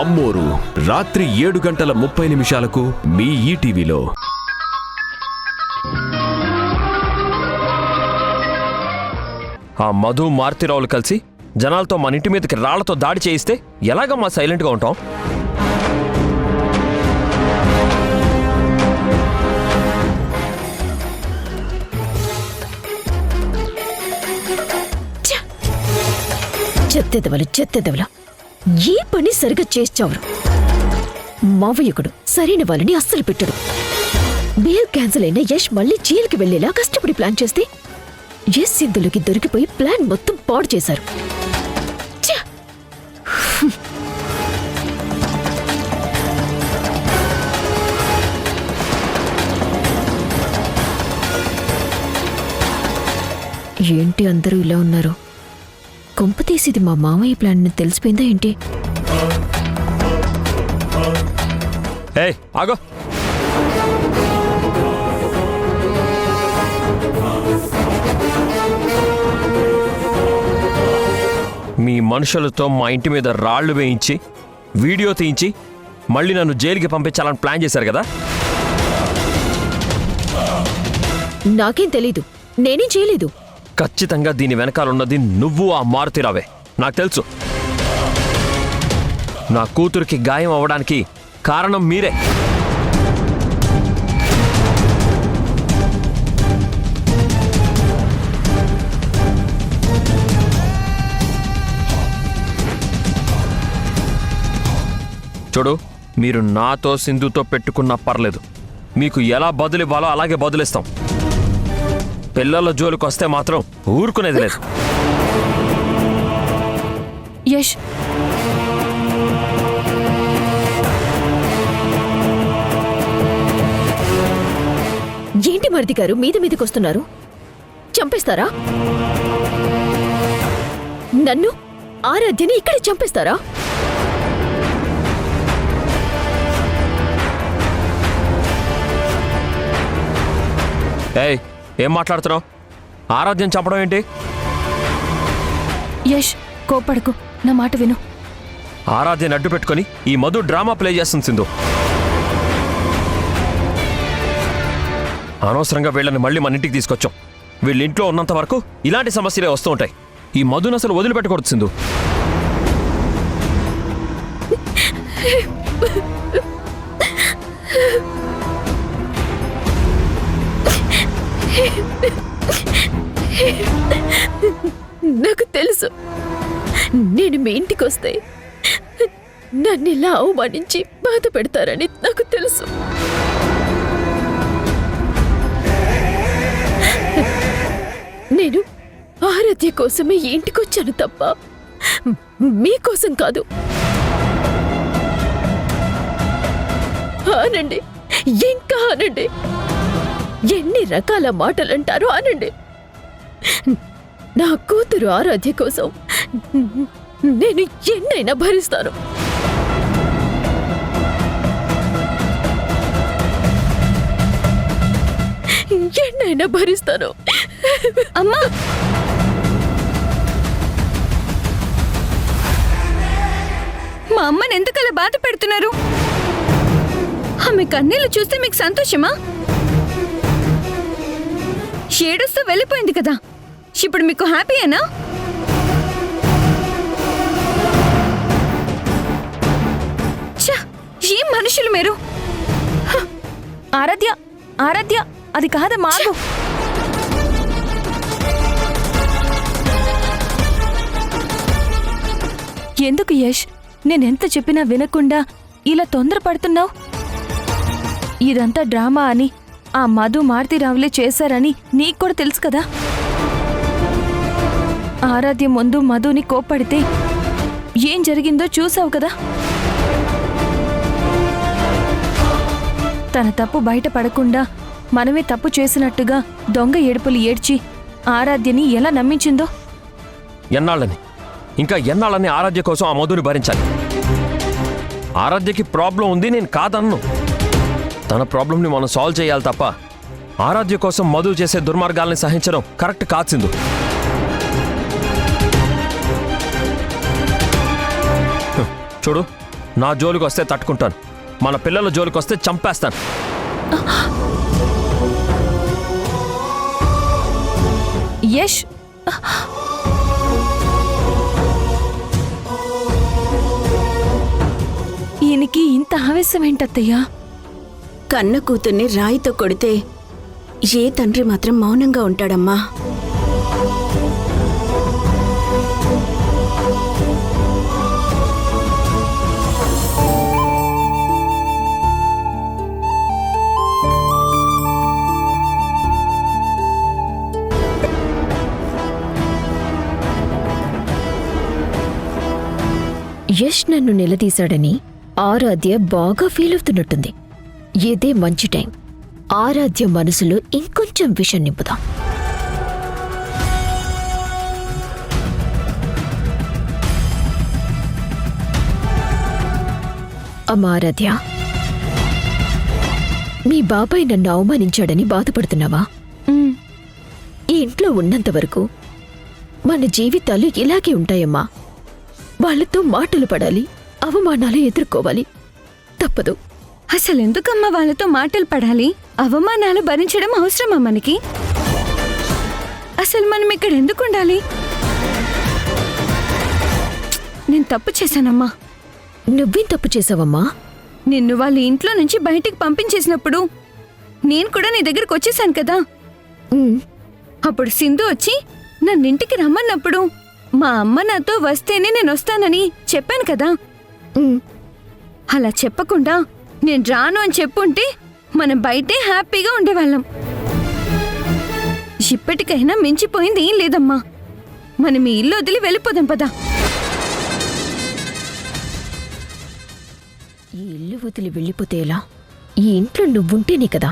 అమ్మోరు రాత్రి 7:30 మీ ఈటీవీలో. ఆ మధు మారుతిరావులు కలిసి జనాలతో మన ఇంటి మీదకి రాళ్లతో దాడి చేయిస్తే ఎలాగమ్మా సైలెంట్గా ఉంటాం? చెత్తెదవలు ఏ పని సరిగా చేస్తావు? మావయ్యకుడు సరైన వాళ్ళని అస్సలు పెట్టడు. బెయిల్ క్యాన్సిల్ అయిన యష్ మళ్ళీ జైలుకి వెళ్లేలా కష్టపడి ప్లాన్ చేస్తే యష్ సింధులకి దొరికిపోయి ప్లాన్ మొత్తం పాడు చేశారు. ఏంటి అందరూ ఇలా ఉన్నారు? కొంపతీసిది మా మామయ్య ప్లాన్ తెలిసిపోయిందా ఏంటి? ఏయ్ ఆగో! మీ మనుషులతో మా ఇంటి మీద రాళ్లు వేయించి వీడియో తీయించి మళ్ళీ నన్ను జైలుకి పంపించాలని ప్లాన్ చేశారు కదా? నాకేం తెలీదు, నేనేం చేయలేదు. ఖచ్చితంగా దీని వెనకాలన్నది నువ్వు ఆ మారుతిరావే, నాకు తెలుసు. నా కూతురికి గాయం అవ్వడానికి కారణం మీరే. చూడు, మీరు నాతో సింధుతో పెట్టుకున్నా పర్లేదు, మీకు ఎలా బదులివ్వాలో అలాగే బదులిస్తాం. పిల్లల జోలికి వస్తే మాత్రం ఊరుకునేది లేదు. యష్, ఏంటి మరిది గారు మీద మీదకి వస్తున్నారు? చంపేస్తారా నన్ను? ఆరాధ్యని ఇక్కడే చంపేస్తారా? ఏయ్, ఏం మాట్లాడుతున్నావు? ఆరాధ్యం చంపడం ఏంటి? యష్, కోపడకు, నా మాట విను. ఆరాధ్యని అడ్డు పెట్టుకుని ఈ మధు డ్రామా ప్లే చేస్తుంది సింధు. అనవసరంగా వీళ్ళని మళ్ళీ మన ఇంటికి తీసుకొచ్చాం. వీళ్ళ ఇంట్లో ఉన్నంత వరకు ఇలాంటి సమస్యలే వస్తూ ఉంటాయి. ఈ మధుని అసలు వదిలిపెట్టకూడదు సింధు. నాకు తెలుసు, నేను మీ ఇంటికి వస్తే నన్ను ఇలా అవమానించి బాధ పెడతారని నాకు తెలుసు. నేను ఆరాధ్య కోసమే ఈ ఇంటికి వచ్చాను తప్ప మీకోసం కాదు. ఆనండి, ఇంకా ఆనండి. ఎన్ని రకాల మాటలంటారో ఆనండి. నా కూతురు ఆరాధ్య కోసం నేను ఎన్నైనా భరిస్తాను. ఎన్నైనా భరిస్తాను. అమ్మా, మా అమ్మని ఎందుకలా బాధ పెడుతున్నారు? ఆమె కన్నీళ్లు చూస్తే మీకు సంతోషమా? ఏడుస్తూ వెళ్ళిపోయింది కదా, ఇప్పుడు మీకు హ్యాపీయేనా? ఏం మనుషులు మీరు! ఆరాధ్య, ఆరాధ్య, అది కాదమ్మా. ఎందుకు యష్, నేనెంత చెప్పినా వినకుండా ఇలా తొందరపడుతున్నావు? ఇదంతా డ్రామా అని ఆ మధు మారుతిరావులే చేశారని నీకు కూడా తెలుసు కదా. ఆరాధ్య ముందు మధుని కోప్పడితే ఏం జరిగిందో చూసావు కదా. తన తప్పు బయటపడకుండా మనమే తప్పు చేసినట్టుగా దొంగ ఏడుపులు ఏడ్చి ఆరాధ్యని ఎలా నమ్మించిందో. ఎన్నాళ్ళని, ఇంకా ఎన్నాళ్ళని ఆరాధ్య కోసం ఆ మధుని భరించాలి? ఆరాధ్యకి ప్రాబ్లం ఉంది, నేను కాదన్ను. తన ప్రాబ్లంని మనం సాల్వ్ చేయాలి తప్ప ఆరాధ్య కోసం మధు చేసే దుర్మార్గాల్ని సహించడం కరెక్ట్ కాదు సింధు. చూడు, నా జోలికి వస్తే తట్టుకుంటాను, మన పిల్లల జోలికి వస్తే చంపేస్తాను. యష్, ఈయనకి ఇంత ఆవేశం ఏంటత్తయ్యా? కన్న కూతుర్ని రాయితో కొడితే ఏ తండ్రి మాత్రం మౌనంగా ఉంటాడమ్మా. యష్ నన్ను నిలదీశాడని ఆరాధ్య బాగా ఫీల్ అవుతున్నట్టుంది. ఇదే మంచి టైం. ఆరాధ్య మనసులో ఇంకొంచెం విషం నింపుదాం. అమ్మా ఆరాధ్య, మీ బాబాయ్ నన్ను అవమానించాడని బాధపడుతున్నావా? ఈ ఇంట్లో ఉన్నంత వరకు మన జీవితాలు ఇలాగే ఉంటాయమ్మా. వాళ్ళతో మాటలు పడాలి, అవమానాలు ఎదుర్కోవాలి, తప్పదు. అసలెందుకమ్మా వాళ్ళతో మాటలు పడాలి? అవమానాలు భరించడం అవసరమా మనకి? అసలు మనం ఇక్కడ ఎందుకు ఉండాలి? నేను తప్పు చేశానమ్మా. నువ్వేం తప్పు చేసావమ్మా? నిన్ను వాళ్ళ ఇంట్లో నుంచి బయటికి పంపించేసినప్పుడు నేను కూడా నీ దగ్గరకు వచ్చేసాను కదా. అప్పుడు సింధు వచ్చి నన్నింటికి రమ్మన్నప్పుడు మా అమ్మ నాతో వస్తేనే నేను వస్తానని చెప్పాను కదా. అలా చెప్పకుండా నేను రాను అని చెప్పుంటే మనం బయటే హ్యాపీగా ఉండేవాళ్ళం. ఇప్పటికైనా మించిపోయింది ఏం లేదమ్మా. మనం ఈ ఇల్లు వదిలి వెళ్ళిపోదాం పదా. ఈ ఇల్లు వదిలి వెళ్ళిపోతే ఎలా? ఈ ఇంట్లో నువ్వుంటేనే కదా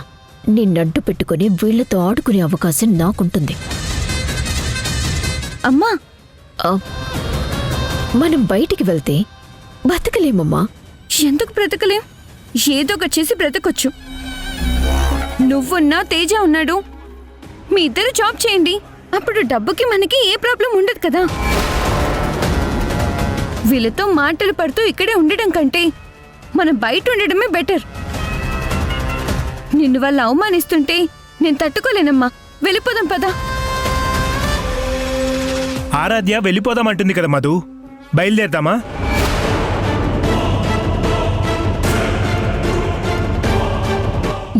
నిన్నడ్డు పెట్టుకుని వీళ్లతో ఆడుకునే అవకాశం నాకుంటుంది. అమ్మా, మనం బయటికి వెళ్తే బతకలేమమ్మా. ఎందుకు బ్రతకలేం? ఏదో ఒక చేసి బ్రతకొచ్చు. నువ్వున్నా తేజ ఉన్నాడు, మీ ఇద్దరు జాబ్ చేయండి. అప్పుడు డబ్బుకి మనకి ఏ ప్రాబ్లం ఉండదు కదా. వీళ్ళతో మాటలు పడుతూ ఇక్కడే ఉండడం కంటే మనం బయట ఉండడమే బెటర్. నిన్ను వాళ్ళు అవమానిస్తుంటే నేను తట్టుకోలేనమ్మా. వెళ్ళిపోదాం పదా. ఆరాధ్య వెళ్ళిపోదామంటుంది కదా మధు, బయలుదేరదామా?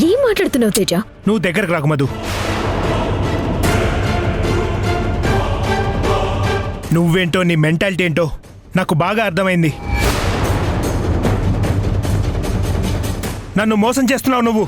ఏం మాట్లాడుతున్నావు తేజ? నువ్వు దగ్గరకు రాకు మధు. నువ్వేంటో నీ మెంటాలిటీ ఏంటో నాకు బాగా అర్థమైంది. నన్ను మోసం చేస్తున్నావు నువ్వు.